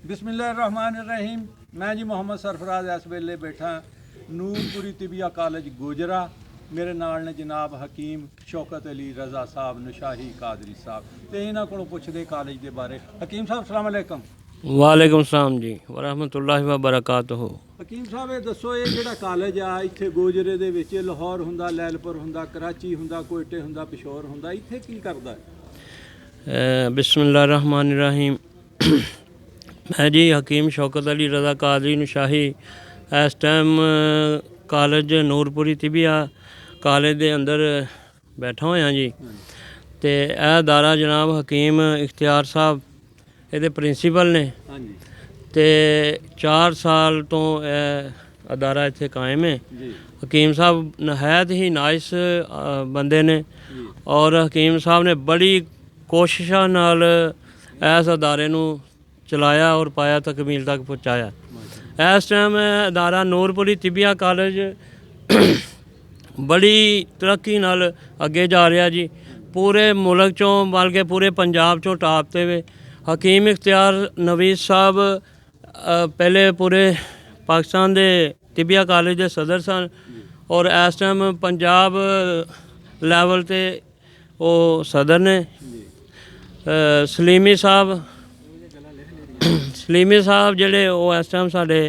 बिस्मिल्लाहिर्रहमानिर्रहीम। मैं जी मोहम्मद सरफराज इस वेले बैठा नूरपुरी तिबिया कॉलेज गोजरा। मेरे नाल ने जनाब हकीम शौकत अली रज़ा साहब नशाही कादरी साहब तो इन्हों को पुछदे कॉलेज के बारे। हकीम साहब अस्सलाम वालेकुम। वालेकुम सलाम जी वरहमतुल्लाहि व बरकातुहू। हकीम साहब ये दसो ये जिहड़ा कॉलेज आ इत्थे गोजरे दे विच लाहौर हुंदा, लैलपुर हुंदा, कराची हुंदा, कोयटे हुंदा, पिशोर हुंदा, इत्थे की करदा है? बिस्मिल्लाहिर्रहमानिर्रहीम। मैं जी हकीम शौकत अली रज़ा कादरी नशाही इस time college Noorpuri tibia college के अंदर बैठा होया जी। तो यह अदारा जनाब हकीम इख्तियार साहब ये प्रिंसीपल ने। हाँ जी तो 4 साल तो यह अदारा इत्थे कायम है। जी हकीम साहब नहायत ही नाइस बंदे ने जी और हकीम साहब ने बड़ी कोशिशों नाल इस अदारे नू चलाया और पाया तकमील तक पहुँचाया। इस टाइम अदारा नूरपुरी तिबिया कॉलेज बड़ी तरक्की नाल अगे जा रहा जी। पूरे मुल्क चों बल्कि पूरे पंजाब चों टॉप ते वे। हकीम इख्तियार नवीस साहब पहले पूरे पाकिस्तान दे तिबिया कॉलेज के सदर सन और इस टाइम पंजाब लैवल ते वो सदर ने। सलीमी साहब जेडे वो इस टाइम साडे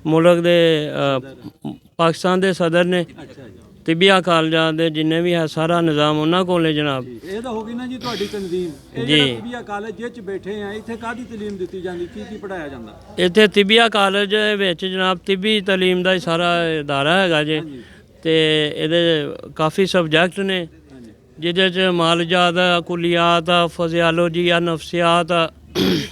मुल्क दे पाकिस्तान दे सदर ने। अच्छा जी तिबिया कॉलेजां दे जिन्ने भी है सारा निज़ाम उन्होंने कोल जनाब। ये तो होगी ना जी तुहाडी तंजीम। ये जी। जिहड़ा तिबिया कॉलेज जिह च बैठे हैं इत्थे काहदी तलीम दित्ती जांदी, की पढ़ाया जांदा? इत्थे तिबिया कॉलेज विच जनाब तिबी तलीम का ही सारा इदारा है जे। तो ये काफ़ी सब्जैक्ट ने हाँ जी जिहदे च मालजात कुलियात फिजियोलॉजी नफसियात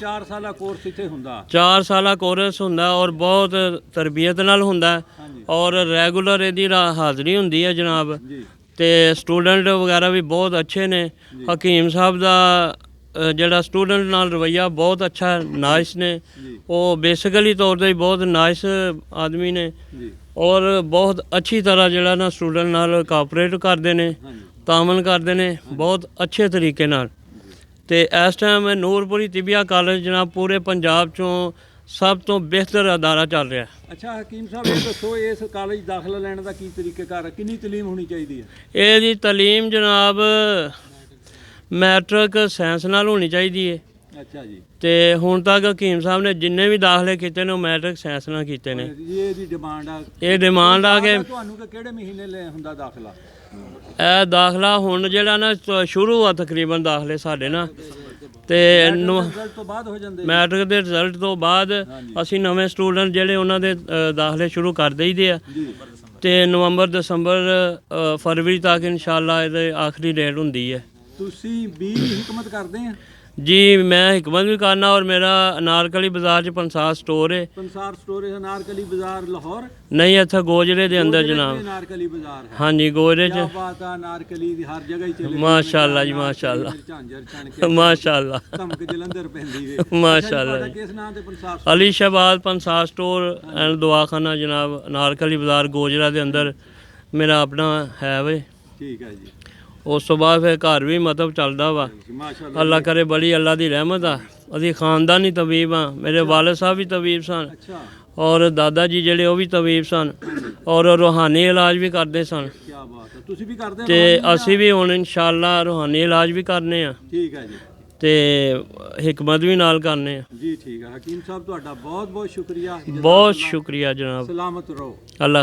4 साला कोर्स इत्थे हुंदा। 4 साला कोर्स हुंदा और बहुत तरबियत नाल हुंदा हाँ जी और रेगुलर इहदी हाज़री हुंदी है जनाब। जी तो स्टूडेंट वगैरह भी बहुत अच्छे ने। हकीम साहब का जिहड़ा स्टूडेंट नाल रवैया बहुत अच्छा है, नाइस ने। जी वो बेसिकली तौर पर बहुत नाइस आदमी ने जी और बहुत अच्छी तरह जिहड़ा ना स्टूडेंट नाल कोऑपरेट करते हैं, हाँ जी तामन करते हैं बहुत अच्छे तरीके नाल। तो इस टाइम नूरपुरी तिबिया कॉलेज जनाब पूरे पंजाब चों सब तो बेहतर अदारा चल रहा है। अच्छा हकीम साहब ये दसो इस कॉलेज दाखला लैण दा की तरीकेकार है, किन्नी तलीम होनी चाहिए है? ये जी तलीम जनाब मैट्रिक साइंस नाल होनी चाहिए है। अच्छा जी तो हुण तक हकीम साहब ने जिन्ने भी दाखले किए ने मैट्रिक साइंस नाल कीते ने। ये दी डिमांड आ ये डिमांड आ के ਤੁਹਾਨੂੰ ਕਿ ਕਿਹੜੇ ਮਹੀਨੇ ਲੈ ਹੁੰਦਾ ਦਾਖਲਾ? ਇਹ ਦਾਖਲਾ ਹੁਣ ਜਿਹੜਾ ਨਾ ਸ਼ੁਰੂ ਆ ਤਕਰੀਬਨ ਦਾਖਲੇ ਸਾਡੇ ਨਾ ਤੇ ਰਿਜ਼ਲਟ ਤੋਂ ਬਾਅਦ ਹੋ ਜਾਂਦੇ? ਮੈਟ੍ਰਿਕ ਦੇ ਰਿਜ਼ਲਟ ਤੋਂ ਬਾਅਦ ਅਸੀਂ ਨਵੇਂ ਸਟੂਡੈਂਟ ਜਿਹੜੇ ਉਹਨਾਂ ਦੇ ਦਾਖਲੇ ਸ਼ੁਰੂ ਕਰ ਦਈਦੇ ਆ। ਜੀ ਤੇ ਨਵੰਬਰ ਦਸੰਬਰ ਫਰਵਰੀ ਤੱਕ ਇਨਸ਼ਾਅੱਲਾ ਇਹਦੇ ਆਖਰੀ ਡੇਟ ਹੁੰਦੀ ਹੈ। ਤੁਸੀਂ ਵੀ ਹਕਮਤ ਕਰਦੇ ਆ? जी मैं हिकमत भी करना और मेरा अनारकली बाजार च पंसार स्टोर है। पंसार स्टोर है अनारकली बाजार लाहौर? नहीं इतना गोजरे के अंदर जनाब। अनारकली बाजार है। हाँ जी गोजरे क्या च बात है, अनारकली दी हर जगह ही चले। माशाअल्लाह जी माशाअल्लाह झांझर छण के माशाअल्लाह ਧਮਕ ਜਲੰਧਰ ਪੈਂਦੀ ਵੇ। माशाअल्लाह ਤੁਹਾਡਾ ਕਿਸ ਨਾਮ ਤੇ ਪੰਸਾਰ? अली शहबाज पंसार स्टोर एंड दवाखाना जनाब अनारकली बाजार गोजरा के अंदर मेरा अपना है वे। ਠੀਕ ਹੈ ਜੀ उस तो बाद फिर घर भी मतलब चलता वा। ਮਾਸ਼ਾਅੱਲਾ। अल्लाह करे बड़ी अल्लाह की रहमत आ। असी खानदानी तबीब हाँ, मेरे वालिद साहब भी तबीब सन ਅੱਛਾ और दादा जी ਜਿਹੜੇ ਉਹ ਵੀ ਤਬੀਬ ਸਨ ਔਰ ਰੂਹਾਨੀ ਇਲਾਜ ਵੀ ਕਰਦੇ ਸਨ। ਕੀ ਬਾਤ ਹੈ, ਤੁਸੀਂ ਵੀ ਕਰਦੇ ਹੋ? ਤੇ ਅਸੀਂ ਵੀ ਹੁਣ ਇਨਸ਼ਾਅੱਲਾ ਰੂਹਾਨੀ ਇਲਾਜ ਵੀ ਕਰਨੇ ਆ ਠੀਕ ਹੈ ਜੀ ਤੇ ਹਿਕਮਤ ਵੀ ਨਾਲ ਕਰਨੇ ਆ। ਜੀ ਠੀਕ ਹੈ ਹਕੀਮ ਸਾਹਿਬ ਤੁਹਾਡਾ ਬਹੁਤ ਬਹੁਤ ਸ਼ੁਕਰੀਆ। ਬਹੁਤ ਸ਼ੁਕਰੀਆ ਜਨਾਬ। ਸਲਾਮਤ ਰਹੋ। ਅੱਲਾ